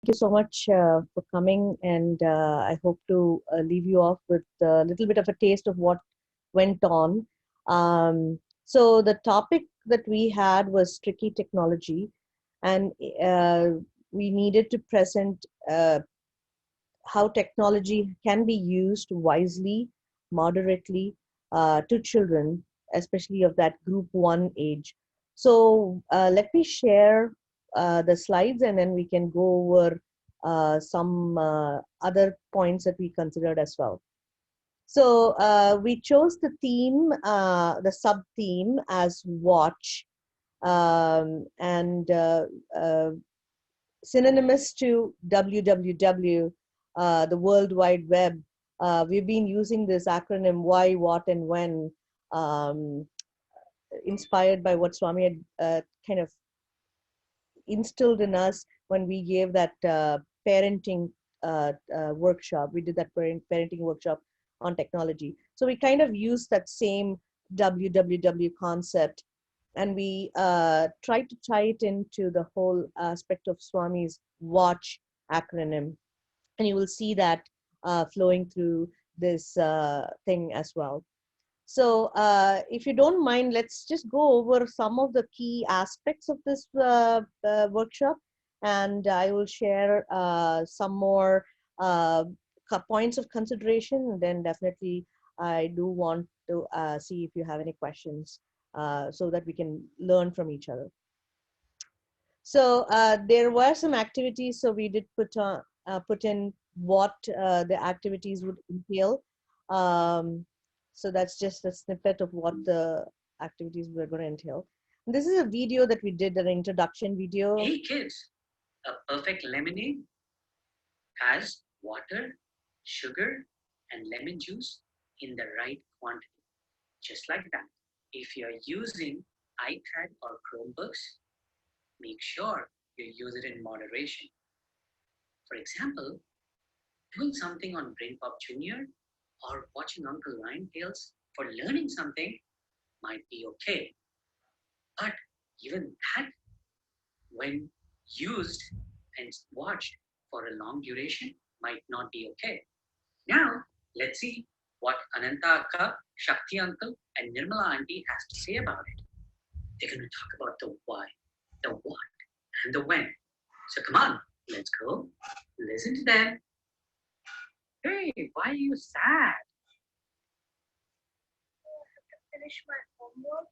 you so much for coming, and I hope to leave you off with a little bit of a taste of what went on. So the topic that we had was tricky technology, and we needed to present how technology can be used wisely, moderately to children, especially of that group 1 age. So let me share the slides and then we can go over some other points that we considered as well. So we chose the theme, the sub-theme as watch, and synonymous to www, the World Wide Web. We've been using this acronym why, what, and when, um, inspired by what Swami had kind of instilled in us when we gave that parenting workshop. We did that parenting workshop on technology. So we kind of used that same www concept, and we tried to tie it into the whole aspect of Swami's watch acronym. And you will see that flowing through this thing as well. So if you don't mind, let's just go over some of the key aspects of this workshop, and I will share some more points of consideration. And then definitely I do want to see if you have any questions so that we can learn from each other. So there were some activities, so we did put in what the activities would entail. So that's just a snippet of what the activities were going to entail. And this is a video that we did, an introduction video. Hey kids, a perfect lemonade has water, sugar, and lemon juice in the right quantity. Just like that. If you're using iPad or Chromebooks, make sure you use it in moderation. For example, doing something on Brain Pop Jr. or watching Uncle Lion Tales for learning something might be okay. But even that, when used and watched for a long duration, might not be okay. Now, let's see what Ananta Akka, Shakti Uncle, and Nirmala Auntie has to say about it. They're going to talk about the why, the what, and the when. So come on, let's go. Listen to them. Hey, why are you sad? I have to finish my homework.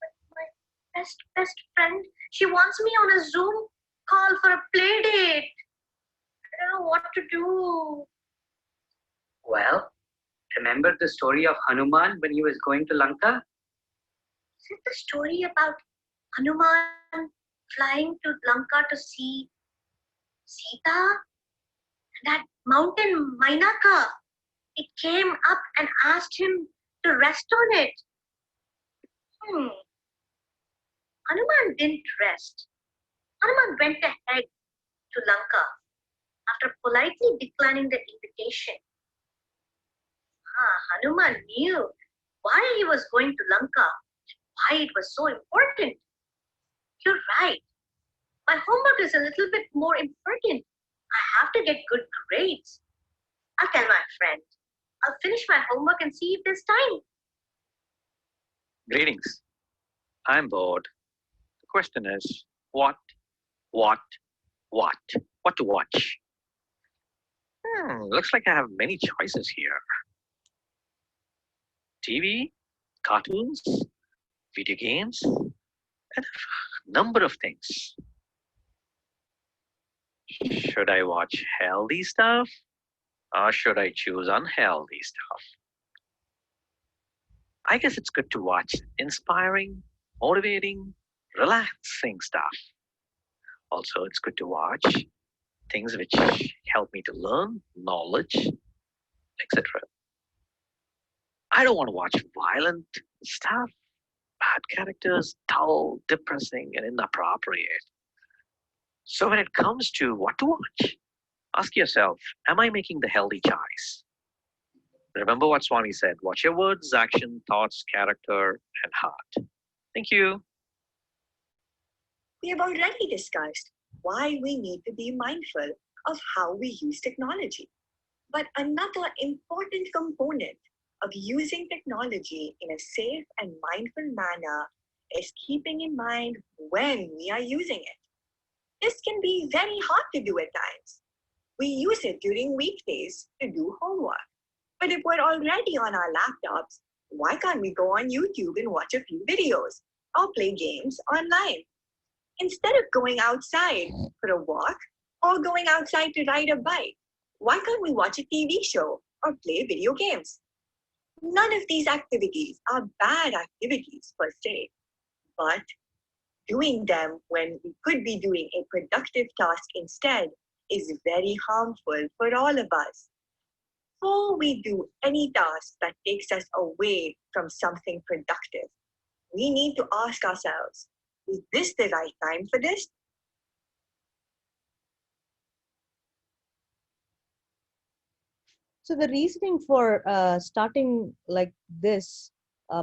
But my best friend, she wants me on a Zoom call for a play date. I don't know what to do. Well, remember the story of Hanuman when he was going to Lanka? Is it the story about Hanuman flying to Lanka to see Sita? That mountain Mainaka, it came up and asked him to rest on it. Hanuman didn't rest. Hanuman went ahead to Lanka after politely declining the invitation. Hanuman knew why he was going to Lanka, why it was so important. You're right. My homework is a little bit more important. I have to get good grades. I'll tell my friend. I'll finish my homework and see if there's time. Greetings. I'm bored. The question is, what to watch? Looks like I have many choices here. TV, cartoons, video games, and a number of things. Should I watch healthy stuff or should I choose unhealthy stuff? I guess it's good to watch inspiring, motivating, relaxing stuff. Also, it's good to watch things which help me to learn knowledge, etc. I don't want to watch violent stuff, bad characters, dull, depressing, and inappropriate. So when it comes to what to watch, ask yourself, am I making the healthy choice? Remember what Swami said, watch your words, action, thoughts, character, and heart. Thank you. We have already discussed why we need to be mindful of how we use technology. But another important component of using technology in a safe and mindful manner is keeping in mind when we are using it. This can be very hard to do at times. We use it during weekdays to do homework. But if we're already on our laptops, why can't we go on YouTube and watch a few videos or play games online? Instead of going outside for a walk or going outside to ride a bike, why can't we watch a TV show or play video games? None of these activities are bad activities per se, but doing them when we could be doing a productive task instead is very harmful for all of us. Before we do any task that takes us away from something productive, we need to ask ourselves, is this the right time for this? So the reasoning for starting like this,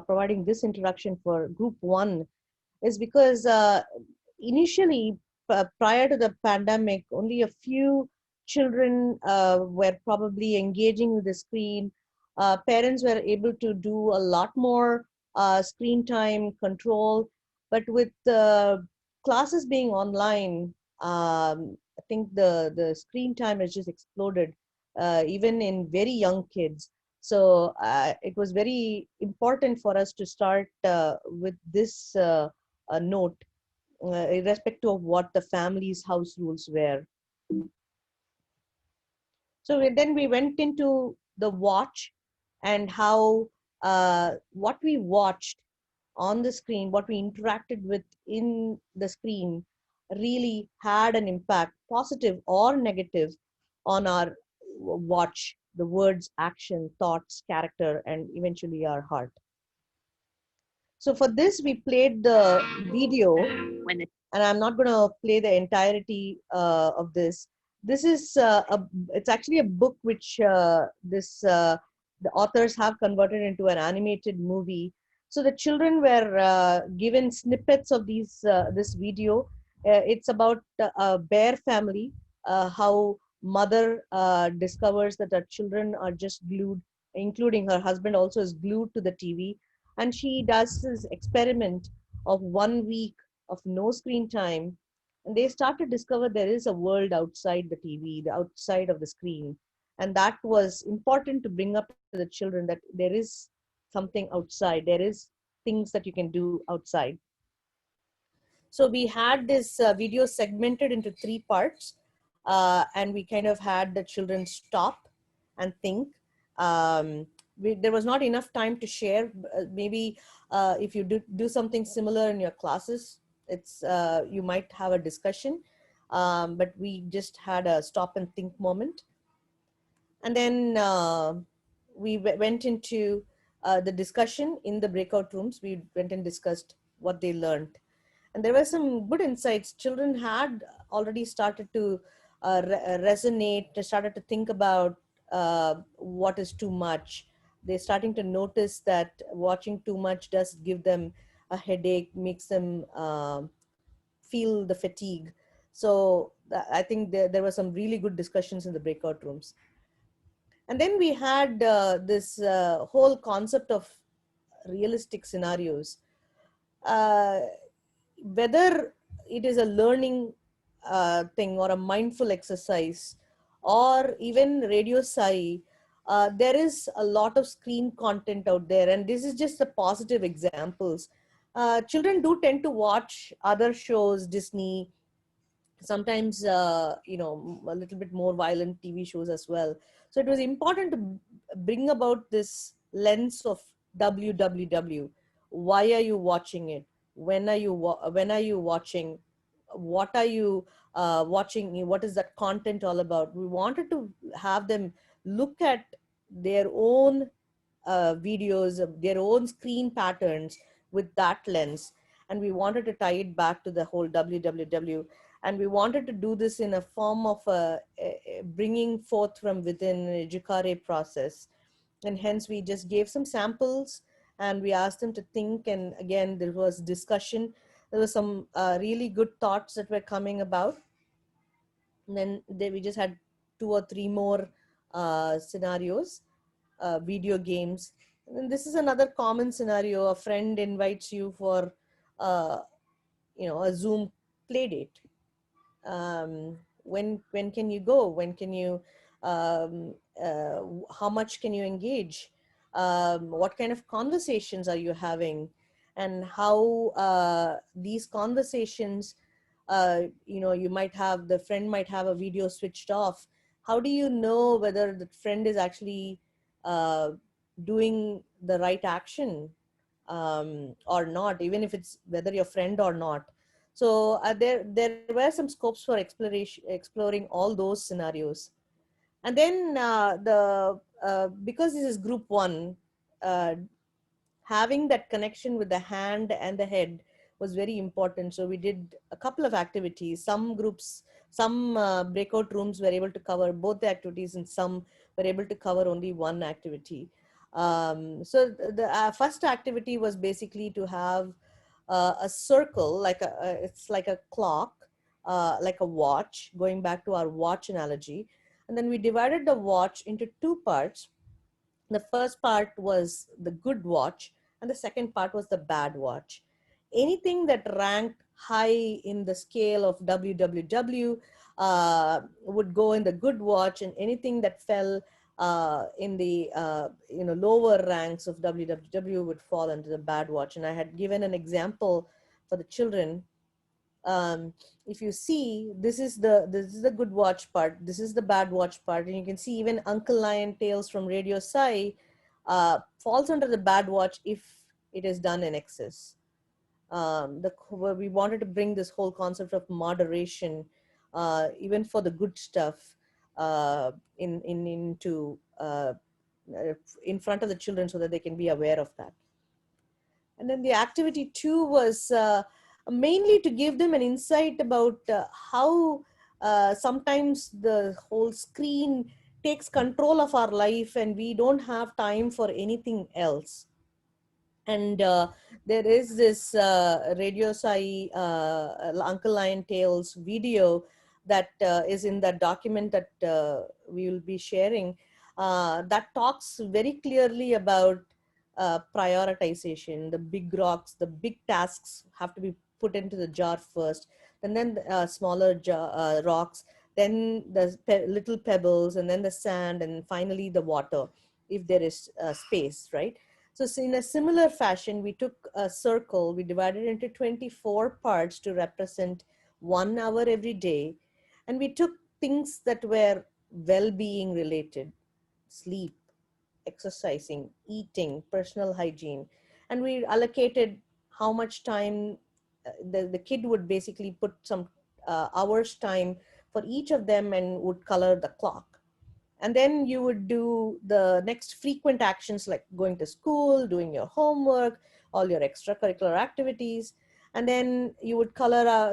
providing this introduction for group one, is because initially, prior to the pandemic, only a few children were probably engaging with the screen. Parents were able to do a lot more screen time control. But with classes being online, I think the screen time has just exploded, even in very young kids. So it was very important for us to start with this note, irrespective of what the family's house rules were. So then we went into the watch and how what we watched on the screen, what we interacted with in the screen, really had an impact, positive or negative, on our watch, the words, action, thoughts, character, and eventually our heart. So for this, we played the video, and I'm not going to play the entirety of this. This is it's actually a book which the authors have converted into an animated movie. So the children were given snippets of this video. It's about a bear family, how mother discovers that her children are just glued, including her husband also is glued to the TV, and she does this experiment of 1 week of no screen time, and they start to discover there is a world outside the TV, the outside of the screen. And that was important to bring up to the children, that there is something outside, there is things that you can do outside. So we had this video segmented into 3 parts, and we kind of had the children stop and think. There was not enough time to share. Maybe if you do something similar in your classes, it's you might have a discussion, but we just had a stop and think moment. And then we went into the discussion in the breakout rooms. We went and discussed what they learned, and there were some good insights. Children had already started to resonate. They started to think about what is too much. They're starting to notice that watching too much does give them a headache, makes them feel the fatigue. So I think there were some really good discussions in the breakout rooms. And then we had this whole concept of realistic scenarios. Uh, Whether it is a learning thing or a mindful exercise or even radio sci, there is a lot of screen content out there, and this is just the positive examples. Children do tend to watch other shows, Disney, sometimes a little bit more violent TV shows as well. So it was important to bring about this lens of www. Why are you watching it? When are you watching? What are you watching? What is that content all about? We wanted to have them look at their own videos, their own screen patterns with that lens. And we wanted to tie it back to the whole www. And we wanted to do this in a form of a bringing forth from within a Jukare process. And hence we just gave some samples and we asked them to think. And again, there was discussion. There was some really good thoughts that were coming about. And then we just had 2 or 3 more scenarios, video games. And this is another common scenario. A friend invites you for, uh, a Zoom play date. When can you go? When can you? How much can you engage? What kind of conversations are you having? And how these conversations, you might have, the friend might have a video switched off. How do you know whether the friend is actually uh, doing the right action, or not, even if it's whether your friend or not? So there were some scopes for exploring all those scenarios. And then the because this is group one, uh, having that connection with the hand and the head was very important. So we did a couple of activities. Some groups, some breakout rooms were able to cover both the activities, and some were able to cover only one activity. So the first activity was basically to have a circle, it's like a clock, like a watch, going back to our watch analogy. And then we divided the watch into two parts. The first part was the good watch, and the second part was the bad watch. Anything that ranked high in the scale of WWW would go in the good watch, and anything that fell in the lower ranks of WWW would fall into the bad watch. And I had given an example for the children. um, if you see, this is the good watch part, this is the bad watch part, and you can see even Uncle Lion Tales from Radio Sai falls under the bad watch if it is done in excess. We wanted to bring this whole concept of moderation, even for the good stuff, into in front of the children, so that they can be aware of that. And then the activity two was mainly to give them an insight about how sometimes the whole screen takes control of our life, and we don't have time for anything else. And there is this Radio Sai Uncle Lion Tales video that is in that document that we will be sharing, that talks very clearly about prioritization. The big rocks, the big tasks have to be put into the jar first, and then smaller rocks, then the little pebbles, and then the sand, and finally the water, if there is space, right? So in a similar fashion, we took a circle, we divided it into 24 parts to represent 1 hour every day. And we took things that were well-being related: sleep, exercising, eating, personal hygiene. And we allocated how much time the kid would basically put some hours time for each of them, and would color the clock. And then you would do the next frequent actions, like going to school, doing your homework, all your extracurricular activities. And then you would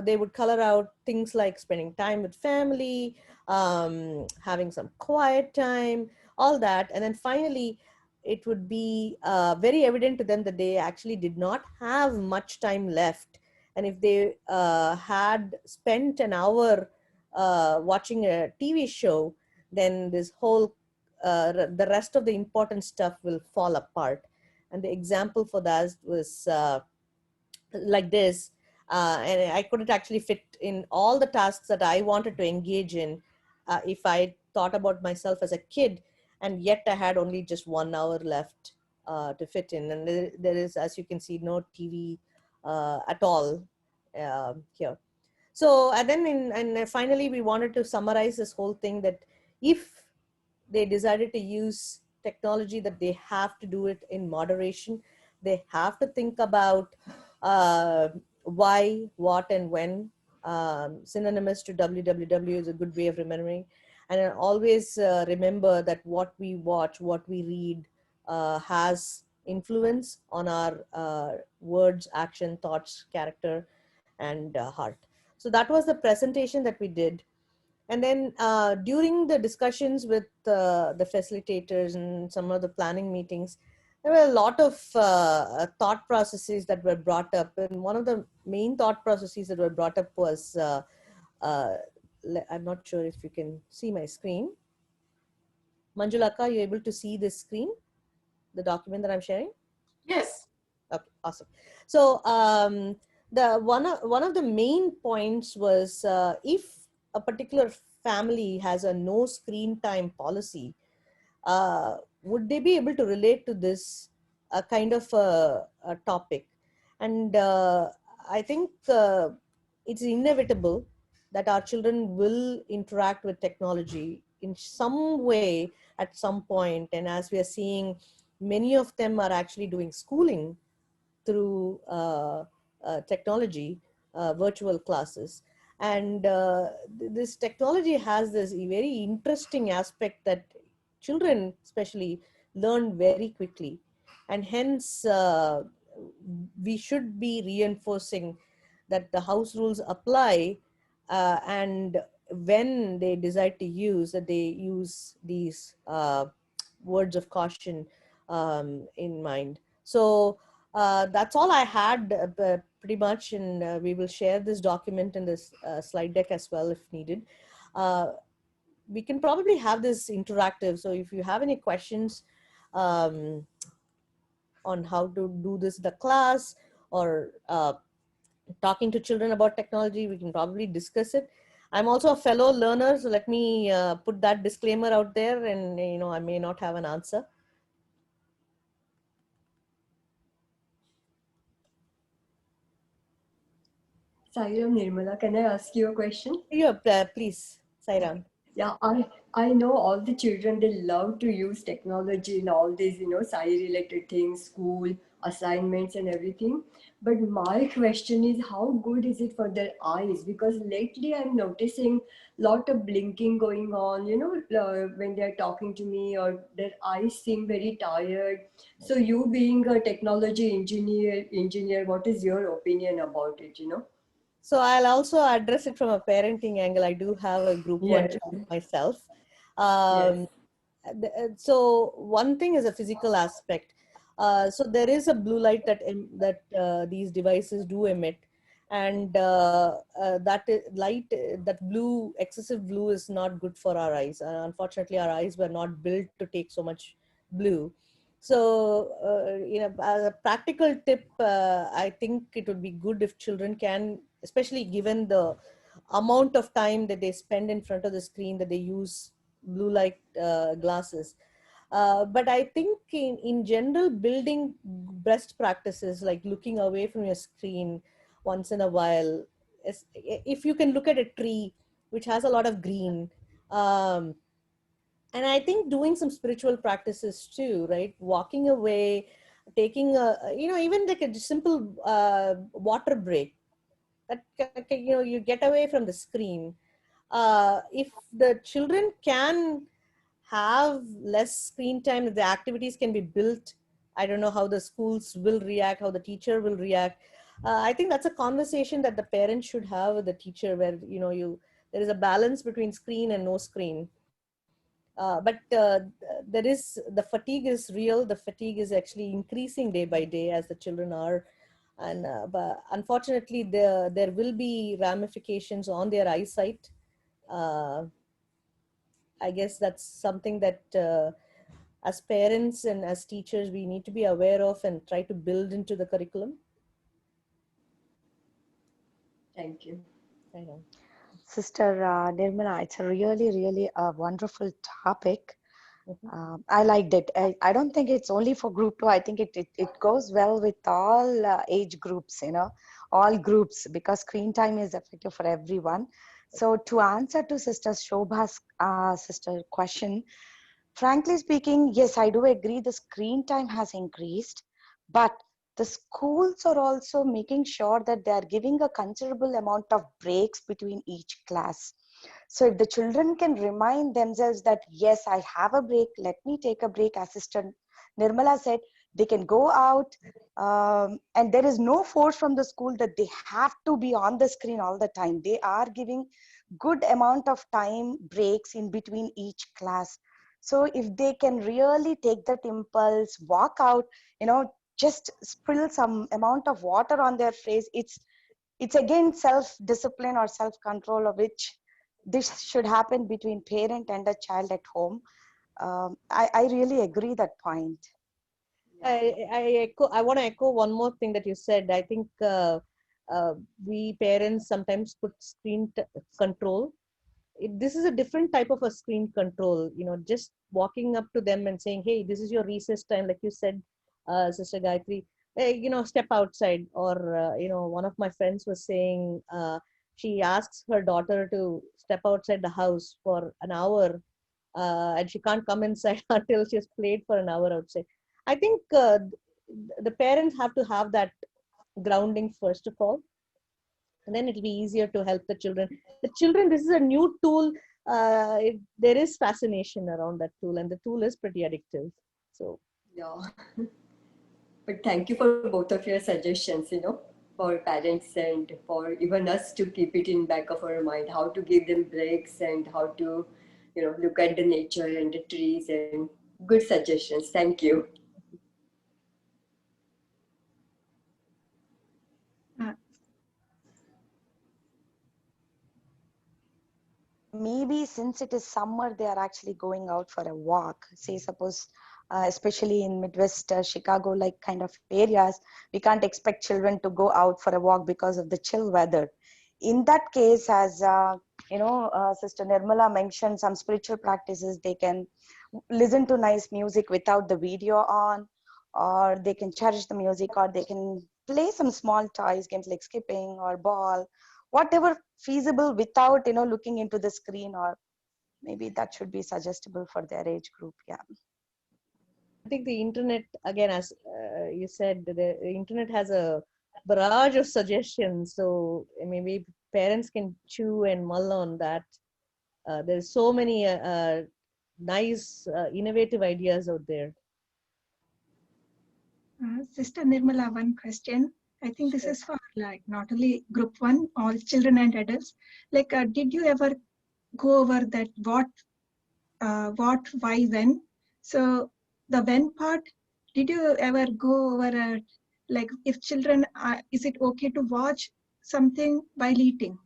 they would color out things like spending time with family, having some quiet time, all that. And then finally, it would be very evident to them that they actually did not have much time left. And if they had spent an hour watching a TV show, then this whole the rest of the important stuff will fall apart. And the example for that was like this. And I couldn't actually fit in all the tasks that I wanted to engage in if I thought about myself as a kid, and yet I had only just 1 hour left to fit in. And there is, as you can see, no TV at all here. So, and then and finally, we wanted to summarize this whole thing, that if they decided to use technology, that they have to do it in moderation. They have to think about uh, why, what, and when. Synonymous to www is a good way of remembering. And I always remember that what we watch, what we read, has influence on our words, action, thoughts, character, and heart. So that was the presentation that we did. And then during the discussions with the facilitators and some of the planning meetings, there were a lot of thought processes that were brought up. And one of the main thought processes that were brought up was uh, I'm not sure if you can see my screen. Manjulaka, are you able to see this screen, the document that I'm sharing? Yes. Okay, awesome. So the one of the main points was if a particular family has a no screen time policy, would they be able to relate to this kind of a topic? And I think it's inevitable that our children will interact with technology in some way at some point. And as we are seeing, many of them are actually doing schooling through technology, virtual classes. And this technology has this very interesting aspect that children especially learn very quickly. And hence, we should be reinforcing that the house rules apply, and when they decide to use, that they use these words of caution in mind. So that's all I had, pretty much, and we will share this document in this slide deck as well if needed. Uh, we can probably have this interactive. So if you have any questions um, on how to do this in the class, or talking to children about technology, we can probably discuss it. I'm also a fellow learner, so let me put that disclaimer out there, and I may not have an answer. Sairam, Nirmala, can I ask you a question? Yeah, please, Sairam. Yeah, I know all the children, they love to use technology in all these, science related things, school, assignments and everything. But my question is, how good is it for their eyes? Because lately I'm noticing lot of blinking going on, when they're talking to me, or their eyes seem very tired. So you being a technology engineer, what is your opinion about it? So I'll also address it from a parenting angle. I do have a group one Yes, child myself. yes. Um, so one thing is a physical aspect. So there is a blue light that these devices do emit, and light, that blue, excessive blue, is not good for our eyes. Unfortunately, our eyes were not built to take so much blue. So as a practical tip, I think it would be good if children can, especially given the amount of time that they spend in front of the screen, that they use blue light glasses. But I think in general, building best practices like looking away from your screen once in a while, if you can look at a tree which has a lot of green, um, and I think doing some spiritual practices too, right? Walking away, taking even like a simple water break, that you get away from the screen. If the children can have less screen time, the activities can be built. I don't know how the schools will react, how the teacher will react. I think that's a conversation that the parents should have with the teacher, where there is a balance between screen and no screen. But there is the fatigue is real. The fatigue is actually increasing day by day as the children are, and but unfortunately, there will be ramifications on their eyesight. Uh, I guess that's something that as parents and as teachers we need to be aware of and try to build into the curriculum. Thank you. I know. Sister Nirmala, it's a really, really wonderful topic. Mhm. I liked it. I don't think it's only for group two. I think it goes well with all age groups, all groups, because screen time is effective for everyone. So to answer to Sister Shobha's sister question, frankly speaking, yes, I do agree the screen time has increased, but the schools are also making sure that they are giving a considerable amount of breaks between each class. So if the children can remind themselves that, yes, I have a break, let me take a break, as Sister Nirmala said, they can go out, and there is no force from the school that they have to be on the screen all the time. They are giving good amount of time breaks in between each class. So if they can really take that impulse, walk out, just spill some amount of water on their face, it's again self discipline or self control, of which this should happen between parent and a child at home. I really agree that point. I want to echo one more thing that you said. I think uh, we parents sometimes put control. This is a different type of a screen control. Just walking up to them and saying, "Hey, this is your recess time," like you said, Sister Gayatri. Hey, step outside. Or one of my friends was saying she asks her daughter to step outside the house for an hour, and she can't come inside until she's played for an hour outside. I think the parents have to have that grounding first of all, and then it'll be easier to help the children. The children, this is a new tool. There is fascination around that tool, and the tool is pretty addictive. So, Yeah. But thank you for both of your suggestions, for parents and for even us to keep it in back of our mind, how to give them breaks and how to, look at the nature and the trees and good suggestions. Thank you. Uh, Maybe since it is summer, they are actually going out for a walk. Say, suppose, especially in Midwest Chicago, like kind of areas, we can't expect children to go out for a walk because of the chill weather. In that case, as Sister Nirmala mentioned, some spiritual practices, they can listen to nice music without the video on, or they can cherish the music, or they can play some small toys games like skipping or ball, whatever feasible without looking into the screen, or maybe that should be suggestible for their age group. Yeah. I think the internet, again, as you said, the internet has a barrage of suggestions. So maybe parents can chew and mull on that. There's so many nice, innovative ideas out there. Sister Nirmala, one question. I think this Sure. is for like not only group one, all children and adults. Like, did you ever go over that what, why, when? So the when part, did you ever go over like if children, is it okay to watch something while eating?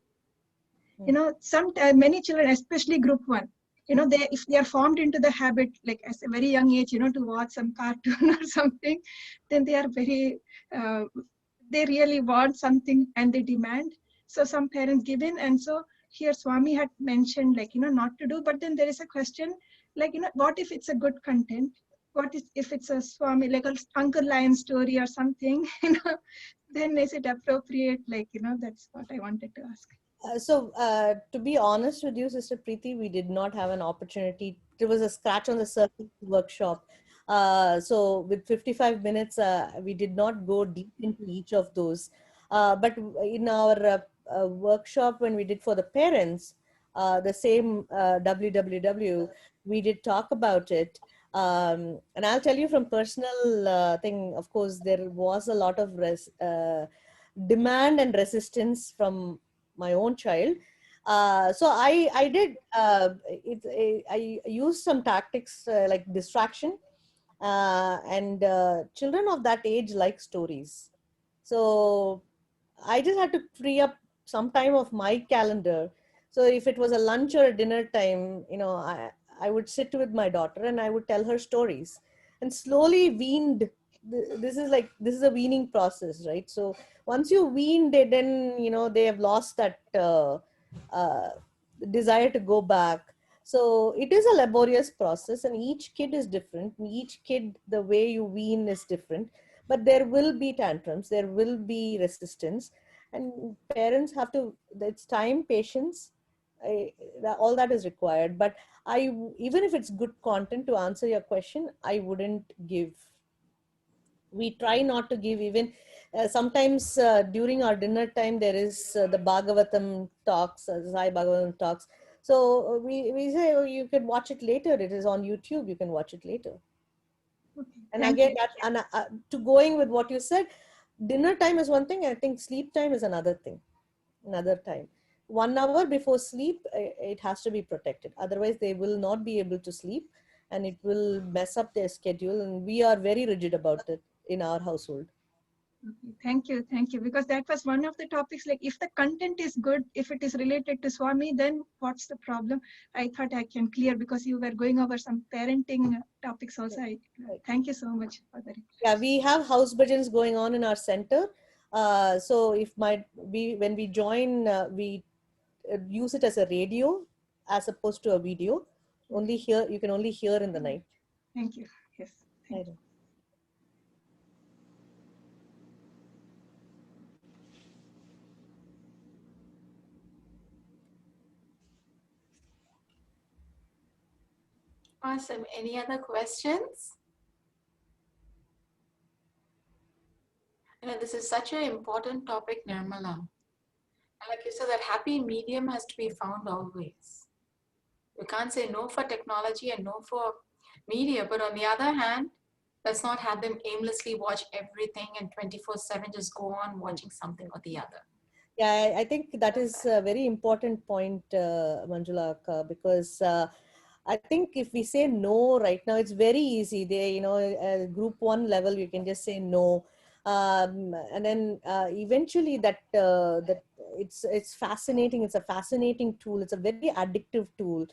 Some many children, especially group one, they if they are formed into the habit like as a very young age, to watch some cartoon or something, then they are very uh, they really want something and they demand. So some parents give in, and so here Swami had mentioned like not to do, but then there is a question like what if it's a good content, what if it's a Swami like a Uncle Lion story or something, then is it appropriate, like that's what I wanted to ask. To be honest with you, Sister Preeti, we did not have an opportunity. There was a scratch on the surface workshop. So with 55 minutes, we did not go deep into each of those. But in our workshop, when we did for the parents, the same WWW, we did talk about it. And I'll tell you from personal thing, of course, there was a lot of demand and resistance from my own child. So I did I used some tactics like distraction, and children of that age like stories. So I just had to free up some time of my calendar. So if it was a lunch or a dinner time, I would sit with my daughter and I would tell her stories, and slowly weaned. This is a weaning process, right? So once you wean, then they have lost that uh, desire to go back. So it is a laborious process, and each kid is different. Each kid, the way you wean is different, but there will be tantrums, there will be resistance, and parents have to. It's time, patience, all that is required. But even if it's good content, to answer your question, I wouldn't give. We try not to give even sometimes during our dinner time there is the Bhagavatam talks, Sai Bhagavatam talks. So we say, oh, you can watch it later, it is on YouTube, you can watch it later. Okay, And thank again you. to going with what you said, dinner time is one thing, I think sleep time is another thing, another time. 1 hour before sleep, it has to be protected, otherwise they will not be able to sleep, and it will mess up their schedule, and we are very rigid about it in our household. Okay, thank you. Because that was one of the topics. Like, if the content is good, if it is related to Swami, then what's the problem? I thought I can clear because you were going over some parenting topics also. Right. Thank you so much for that. Yeah, we have house bhajans going on in our center. So if when we join, we use it as a radio as opposed to a video. Only here, you can only hear in the night. Thank you. Yes. Thank you. Awesome. Any other questions? This is such an important topic, Nirmala. And like you said, that happy medium has to be found always. You can't say no for technology and no for media, but on the other hand, let's not have them aimlessly watch everything and 24/7 just go on watching something or the other. Yeah, I think that is a very important point, Manjula, because I think if we say no right now, it's very easy. Group one level, you can just say no, and then eventually that it's fascinating. It's a fascinating tool. It's a very addictive tool.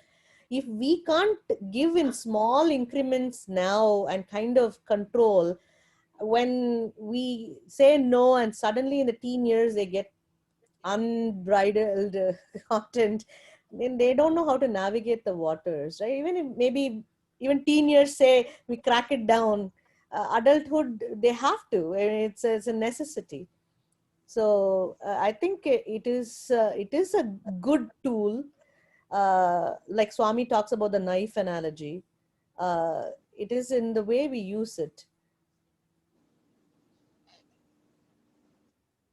If we can't give in small increments now and kind of control, when we say no, and suddenly in the teen years they get unbridled content, then they don't know how to navigate the waters, right? Even if maybe even teen years say we crack it down, adulthood they have to. I mean, it's a necessity. So I think it is a good tool. Like Swami talks about the knife analogy. It is in the way we use it.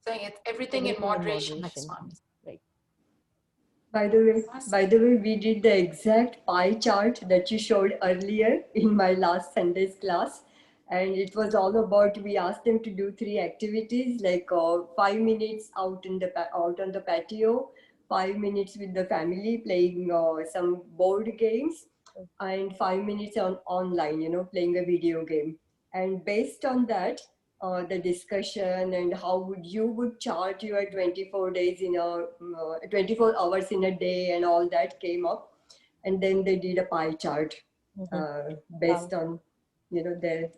Saying it's everything in moderation, like Swami. Right. By the way, we did the exact pie chart that you showed earlier in my last Sunday's class, and it was all about. We asked them to do 3 activities, like 5 minutes out on the patio, 5 minutes with the family playing some board games, and 5 minutes online, playing a video game. And based on that, the discussion and how would chart your 24 days 24 hours in a day and all that came up, and then they did a pie chart based on their.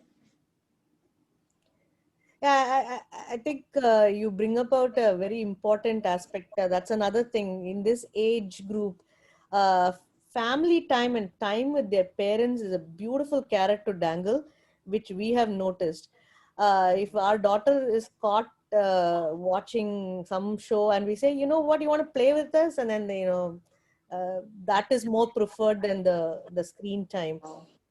Yeah, I think you bring about a very important aspect. That's another thing in this age group. Uh, Family time and time with their parents is a beautiful carrot to dangle, which we have noticed. If our daughter is caught watching some show and we say, you know what, you want to play with us, and then that is more preferred than the screen time.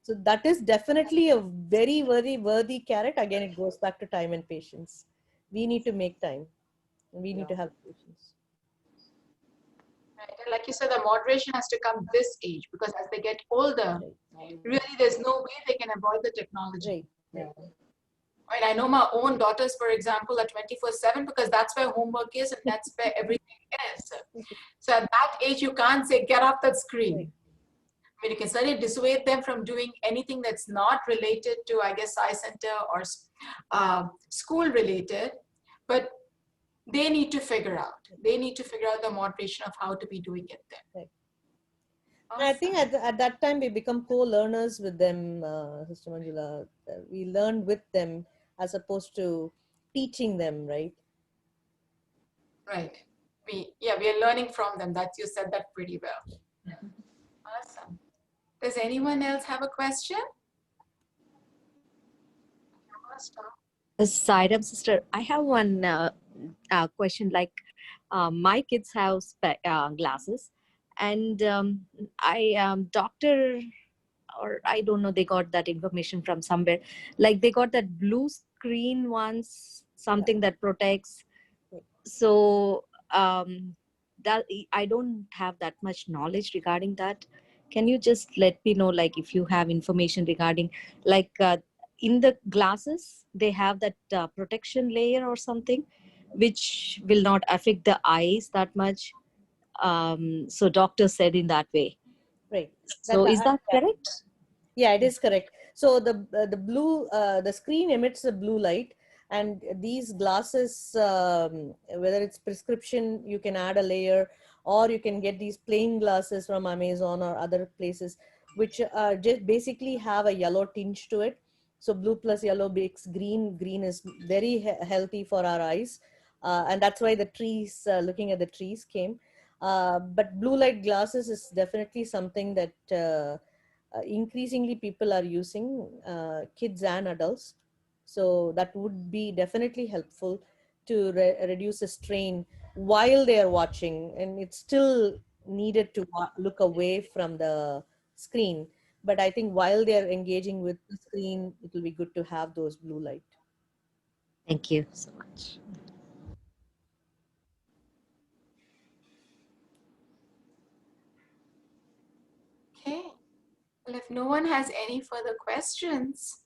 So that is definitely a very, very worthy carrot. Again, it goes back to time and patience. We need to make time. We need to have patience. Right. And like you said, the moderation has to come this age, because as they get older, really there's no way they can avoid the technology. Right. I mean, I know my own daughters, for example, are 24/7 because that's where homework is and that's where everything is. So at that age, you can't say, get off that screen. Right. I mean, you can certainly dissuade them from doing anything that's not related to, I guess, eye center or school related, but they need to figure out. They need to figure out the moderation of how to be doing it then. Right. Awesome. And I think at that time we become co-learners with them, Sister Manjula. We learn with them as opposed to teaching them, right? Right. We are learning from them. That you said that pretty well. Awesome. Does anyone else have a question? Sairam sister, I have one question. Like, my kids have glasses, and doctor, or I don't know, they got that information from somewhere. Like, they got that blue screen ones, something that protects. So that I don't have that much knowledge regarding that. Can you just let me know, like, if you have information regarding, like, in the glasses they have that protection layer or something, which will not affect the eyes that much. So doctor said in that way. Right. So is that correct? Yeah, it is correct. So the blue the screen emits a blue light, And these glasses, whether it's prescription, you can add a layer, or you can get these plain glasses from Amazon or other places, which just basically have a yellow tinge to it. So blue plus yellow makes green. Green is very healthy for our eyes, and that's why the trees, looking at the trees, came. But blue light glasses is definitely something that increasingly people are using, kids and adults. So that would be definitely helpful to reduce the strain while they are watching. And it's still needed to look away from the screen. But I think while they're engaging with the screen, it will be good to have those blue light. Thank you so much. Okay. Well, if no one has any further questions,